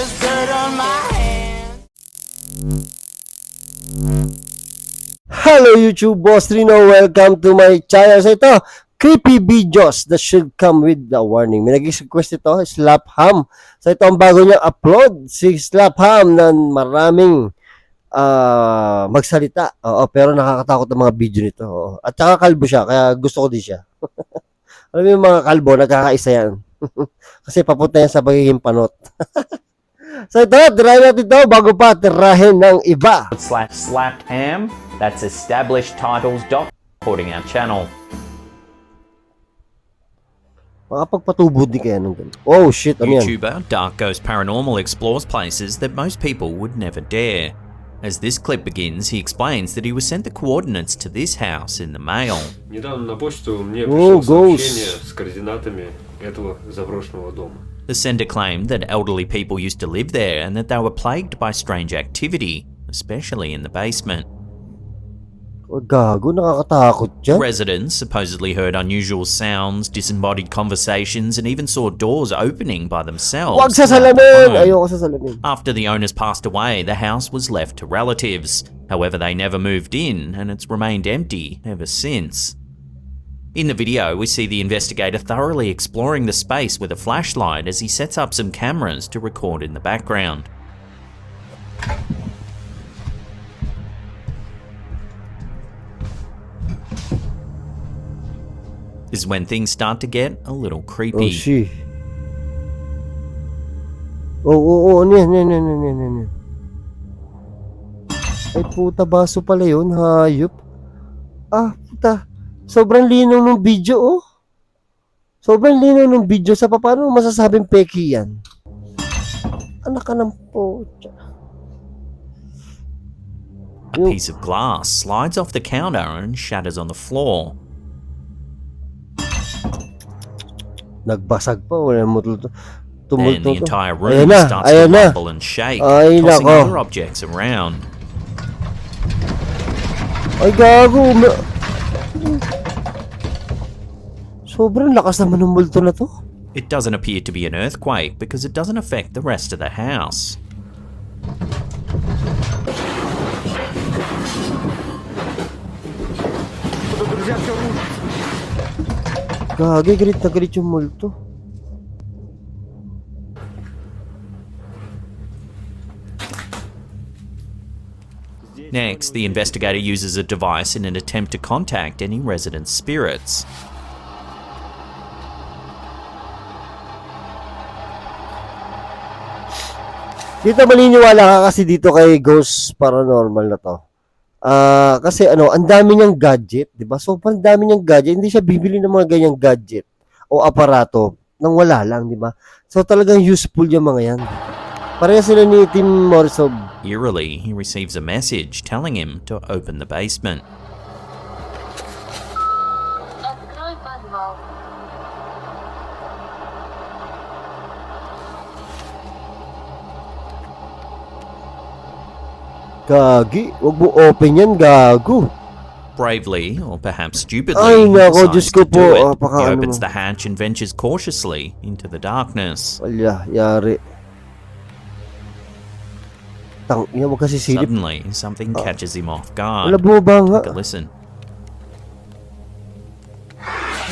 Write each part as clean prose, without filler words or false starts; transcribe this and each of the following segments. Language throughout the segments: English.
there's dirt on my hands. Hello YouTube boss Rino, welcome to my channel. So ito, creepy videos that should come with the warning. May nag-request ito, Slap Ham. So ito ang bago niyang upload, si Slap Ham na maraming magsalita. Oo, pero nakakatakot ang mga video nito. Oo. At saka kalbo siya, kaya gusto ko din siya. Alam mo yung mga kalbo, nagkakaisa yan. Kasi papunta yan sa pagiging panot. So ito, tirahin natin ito bago pa tirahin ng iba. /slapped ham. That's established titles. Supporting our channel. Makapagpatubod din kaya nung ganun. Oh shit, ano yan? YouTuber Dark Ghost Paranormal explores places that most people would never dare. As this clip begins, he explains that he was sent the coordinates to this house in the mail. Недавно на почту мне пришло сообщение с координатами этого заброшенного дома. The sender claimed that elderly people used to live there and that they were plagued by strange activity, especially in the basement. Oh, gago, nakakatakot dyan. Residents supposedly heard unusual sounds, disembodied conversations, and even saw doors opening by themselves. Wag sa salamin! Ayoko sa salamin. After the owners passed away, the house was left to relatives. However, they never moved in, and it's remained empty ever since. In the video, we see the investigator thoroughly exploring the space with a flashlight as he sets up some cameras to record in the background. This is when things start to get a little Oh, creepy. she. Oh, ano yan, yan. Ay, puta, baso pala yun, hayop. Ah, puta. Sobrang linaw ng video, oh. Sobrang linaw ng video. Sa paano masasabing peki yan? Anak ka ng puta. A piece of glass slides off the counter and shatters on the floor. Nagbasag pa, wala mo And the entire room ayan starts to rumble and shake, Ay, tossing nako. other objects around. Ay, gago. Sobrang lakas naman ng multo na to. It doesn't appear to be an earthquake because it doesn't affect the rest of the house. Gagi, galit na galit yung multo. Next, the investigator uses a device in an attempt to contact any resident spirits. Dito maniniwala ka kasi dito kay Ghost Paranormal na to. Kasi ang dami niyang gadget, 'di ba? So, ang dami niyang gadget, hindi siya bibili ng mga ganyang gadget o aparato nang wala lang, 'di ba? So, talagang useful yung mga 'yan. Pareha sila ni Tim Morrison. Eerily, he receives a message telling him to open the basement. Открой подвал. Gagi, wag mo open yan, gago. Bravely, or perhaps stupidly, Ay, he nako, decides Diyos ko to do po. it. Apaka He ano opens mo. the hatch and ventures cautiously into the darkness. Wala, yari. Tangina mo kasi silip. Suddenly, something catches him off guard. Wala bumaba nga. Take a listen.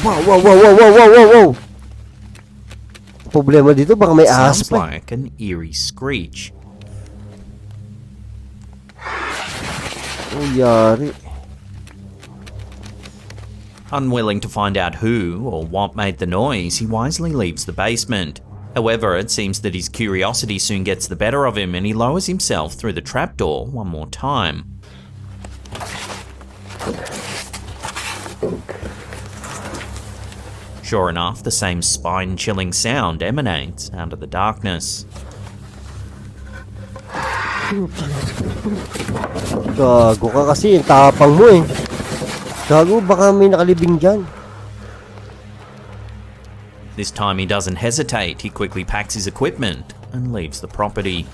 Wow. Problema dito, baka may ahas Sounds pa. like an eerie screech. Oh, yari. Unwilling to find out who or what made the noise, he wisely leaves the basement. However, it seems that his curiosity soon gets the better of him and he lowers himself through the trapdoor one more time. Sure enough, the same spine-chilling sound emanates out of the darkness. Gago ka kasi, yung tapang mo eh. Gago, baka may nakalibing dyan. This time he doesn't hesitate, he quickly packs his equipment and leaves the property.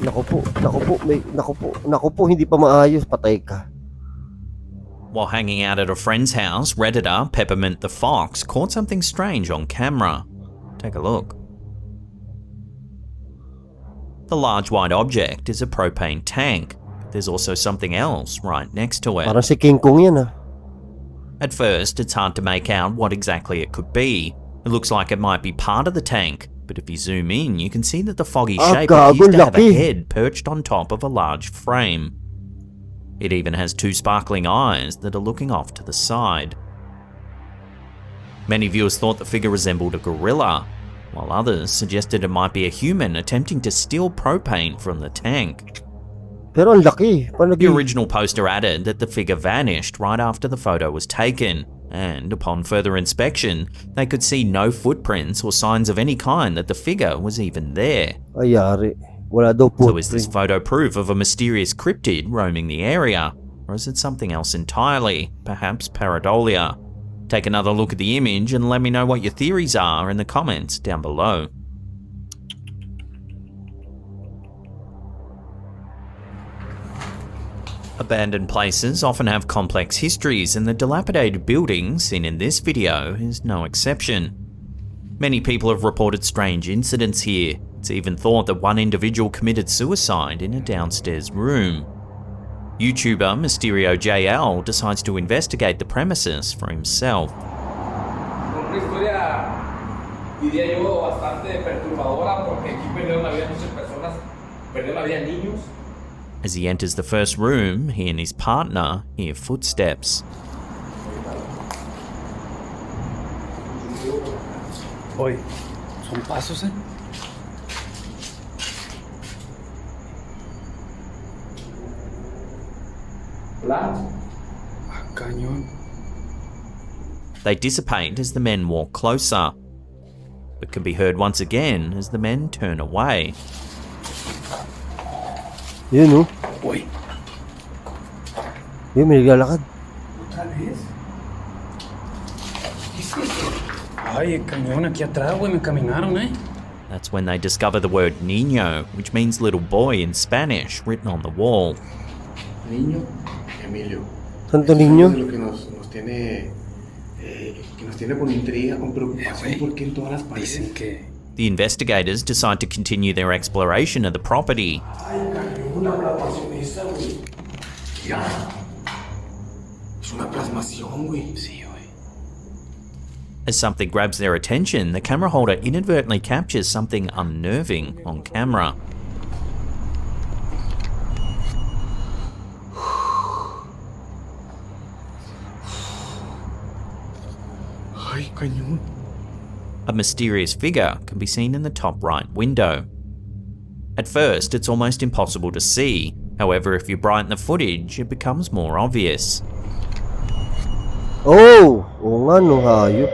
Naku po, hindi pa maayos, patay ka. While hanging out at a friend's house, Redditor Peppermint the Fox caught something strange on camera. Take a look. The large white object is a propane tank. There's also something else right next to it. Parang si King Kong yan ah. At first, it's hard to make out what exactly it could be. It looks like it might be part of the tank, but if you zoom in, you can see that the foggy shape appears to have a head perched on top of a large frame. It even has two sparkling eyes that are looking off to the side. Many viewers thought the figure resembled a gorilla, while others suggested it might be a human attempting to steal propane from the tank. Pero ang laki. The original poster added that the figure vanished right after the photo was taken, and upon further inspection, they could see no footprints or signs of any kind that the figure was even there. Ayari. Wala daw So is this footprint. photo proof of a mysterious cryptid roaming the area? Or is it something else entirely? Perhaps pareidolia? Take another look at the image and let me know what your theories are in the comments down below. Abandoned places often have complex histories, and the dilapidated building seen in this video is no exception. Many people have reported strange incidents here. It's even thought that one individual committed suicide in a downstairs room. YouTuber Mysterio JL decides to investigate the premises for himself. Una historia, diría yo, bastante perturbadora porque aquí perdieron la vida muchas personas, perdieron la vida niños. As he enters the first room, he and his partner hear footsteps. Oye, son pasos, ¿eh? Hola. Ah, cañón. They dissipate as the men walk closer, but can be heard once again as the men turn away. Yun oh. Uy, Yun, may naglalakad. ¿otra vez? ¿Qué es eso? Ay, el cañón aquí atrás, güey, me encaminaron, ¿eh? That's when they discover the word niño, which means little boy in Spanish, written on the wall. Niño, Emilio. Santo Es niño. lo que nos tiene con intriga, con preocupación, porque en todas las paredes. Dicen que... The investigators decide to continue their exploration of the property. Ay, cañón, una plasmacionista, güey. Ya. Es una plasmación, güey. Sí, güey. As something grabs their attention, the camera holder inadvertently captures something unnerving on camera. Ay, cañón. A mysterious figure can be seen in the top right window. At first, it's almost impossible to see. However, if you brighten the footage, it becomes more obvious. Oh! Oo nga no, hayop.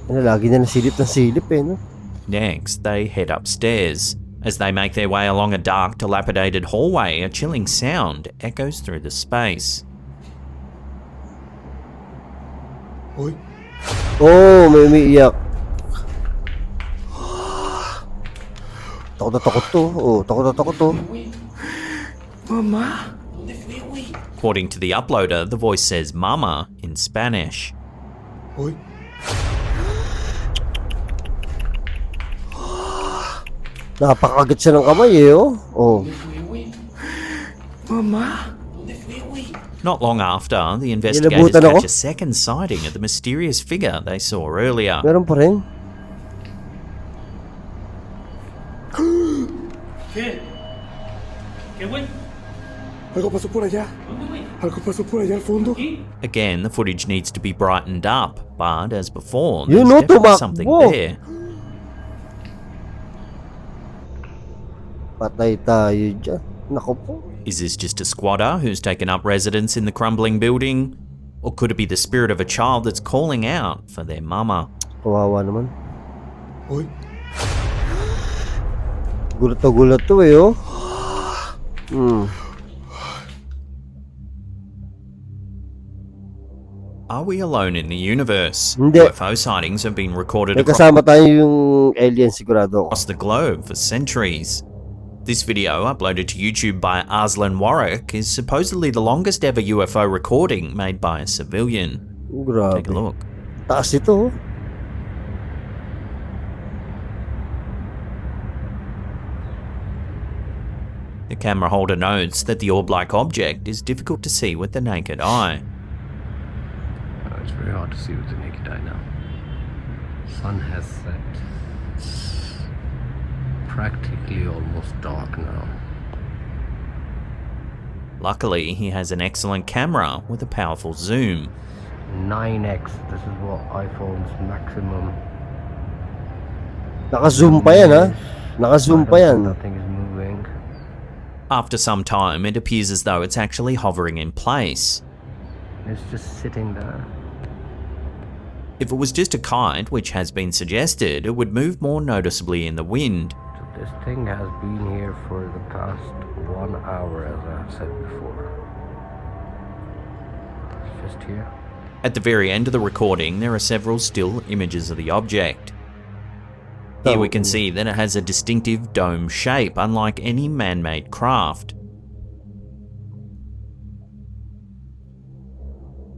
Ano, lagi na nasilip ng silip eh, no? Next, they head upstairs. As they make their way along a dark, dilapidated hallway, a chilling sound echoes through the space. Uy. Oh, may umiiyak. Takot na takot to. Oh, takot na takot to. Mamá. According to the uploader, the voice says mama in Spanish. Uy. Napakagat siya ng kamay eh, oh. Oh. Mamá. Not long after, the investigators Nilabutan ako. catch a second sighting of the mysterious figure they saw earlier. Meron pa rin. ¿Qué? ¿Qué, güey? Algo pasó por allá. ¿Dónde, güey? Algo pasó por allá al fondo. ¿Aquí? Again, the footage needs to be brightened up, but as before, You there's know, definitely tumakbo. something there. Patay tayo dyan. Nako po. Is this just a squatter who's taken up residence in the crumbling building? Or could it be the spirit of a child that's calling out for their mama? Kawawa naman. Uy. Gulat to eh, oh. Are we alone in the universe? Hindi. UFO sightings have been recorded May across kasama tayo yung alien sigurado ako. the globe for centuries. This video, uploaded to YouTube by Arslan Warwick, is supposedly the longest ever UFO recording made by a civilian. Grabe. Take a look. Taas ito, oh. The camera holder notes that the orb-like object is difficult to see with the naked eye. It's very hard to see with the naked eye now. Sun has set. It's practically almost dark now. Luckily, he has an excellent camera with a powerful zoom. 9x, this is what iPhone's maximum. Naka-zoom pa yan, ha? Naka-zoom pa yan. Nothing is moving. After some time, it appears as though it's actually hovering in place. It's just sitting there. If it was just a kite, which has been suggested, it would move more noticeably in the wind. So this thing has been here for the past 1 hour, as I said before. It's just here. At the very end of the recording, there are several still images of the object. Here we can see that it has a distinctive dome shape, unlike any man-made craft.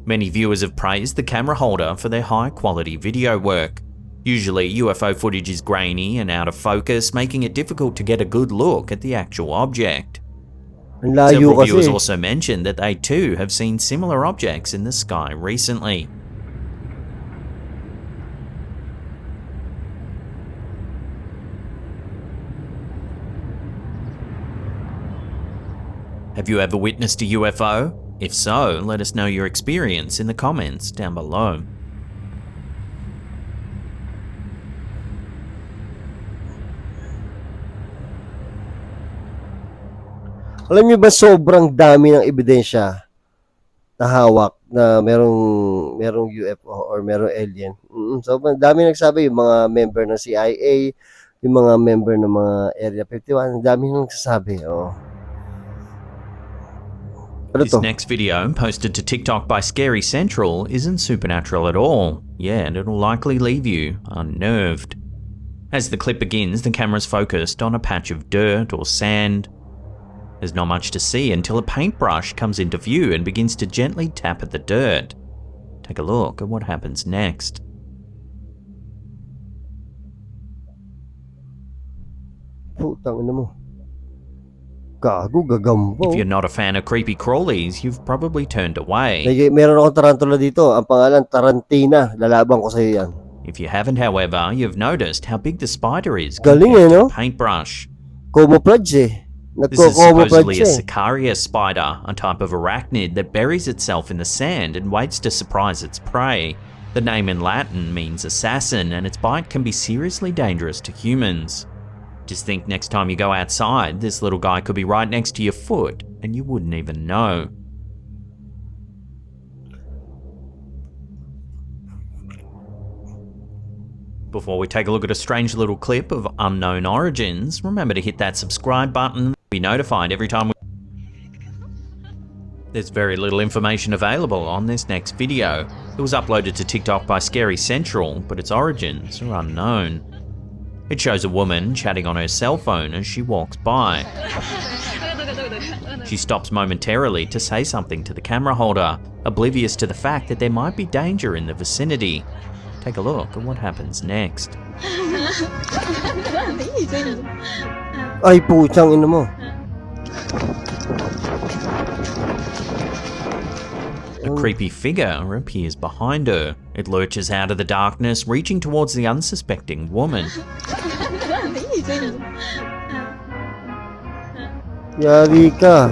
Many viewers have praised the camera holder for their high-quality video work. Usually, UFO footage is grainy and out of focus, making it difficult to get a good look at the actual object. Several viewers also mentioned that they too have seen similar objects in the sky recently. Have you ever witnessed a UFO? If so, let us know your experience in the comments down below. Alam niyo ba sobrang dami ng ebidensya na hawak na merong UFO or merong alien. Sobrang dami nagsabi, yung mga member ng CIA, yung mga member ng mga Area 51, ang dami nang nagsasabi. Oh. This next video, posted to TikTok by Scary Central, isn't supernatural at all, yet it'll likely leave you unnerved. As the clip begins, the camera's focused on a patch of dirt or sand. There's not much to see until a paintbrush comes into view and begins to gently tap at the dirt. Take a look at what happens next. Putang ina mo. Gago, gagambo. If you're not a fan of creepy crawlies, you've probably turned away. Meron akong tarantula dito. Ang pangalan, Tarantina. Lalaban ko sa'yo yan. If you haven't, however, you've noticed how big the spider is Galing compared no? to the paintbrush. Camouflage eh. This is supposedly a Sicaria spider, a type of arachnid that buries itself in the sand and waits to surprise its prey. The name in Latin means assassin, and its bite can be seriously dangerous to humans. Just think next time you go outside, this little guy could be right next to your foot, and you wouldn't even know. Before we take a look at a strange little clip of unknown origins, remember to hit that subscribe button, be notified every time we... There's very little information available on this next video. It was uploaded to TikTok by Scary Central, but its origins are unknown. It shows a woman chatting on her cell phone as she walks by. She stops momentarily to say something to the camera holder, oblivious to the fact that there might be danger in the vicinity. Take a look at what happens next. Ay, putang ina mo. A creepy figure appears behind her. It lurches out of the darkness, reaching towards the unsuspecting woman. Yari ka.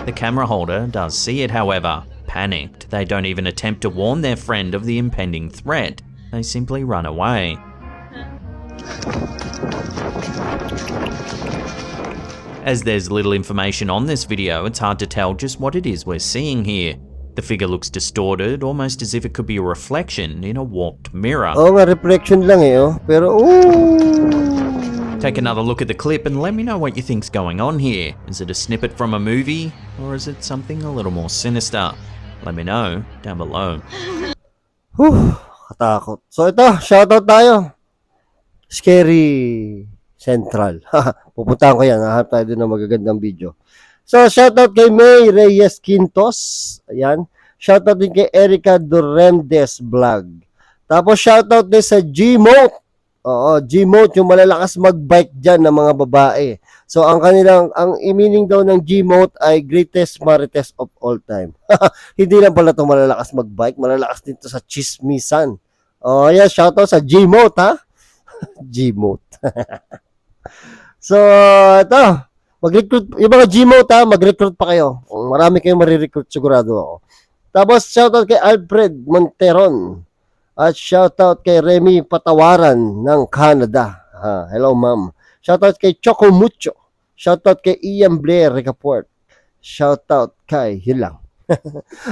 The camera holder does see it, however. Panicked, they don't even attempt to warn their friend of the impending threat. They simply run away. As there's little information on this video, it's hard to tell just what it is we're seeing here. The figure looks distorted, almost as if it could be a reflection in a warped mirror. Oh, nga reflection lang eh, oh. Pero, Take another look at the clip and let me know what you think's going on here. Is it a snippet from a movie, or is it something a little more sinister? Let me know down below. Katakot. So ito, shoutout tayo. Scary Central. Pupuntahan ko yan. Hahanap tayo din ng magagandang video. So, shoutout kay May Reyes Quintos. Ayan. Shoutout din kay Erica Durendes Vlog. Tapos, shoutout din sa Gmo. Oo, G-mode, yung malalakas mag-bike dyan ng mga babae. So, ang meaning daw ng G-mode ay greatest marites of all time. Hindi lang pala ito malalakas mag-bike, malalakas din to sa chismisan. Oh, yeah, shoutout sa G-mode, ha? G-mode. So, ito, mag-recruit, yung mga G-mode, ha, mag-recruit pa kayo. Marami kayong marirecruit, sigurado ako. Tapos, shoutout kay Alfred Monteron. At shoutout kay Remy Patawaran ng Canada. Hello, ma'am. Shoutout kay Choco Mucho. Shoutout kay Ian Blair Recaport. Shoutout kay yun lang.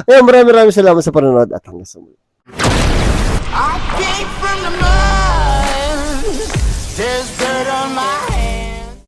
Ayun, maraming salamat sa panonood at hanggang sa muli. I came from the mud. There's dirt on my hands.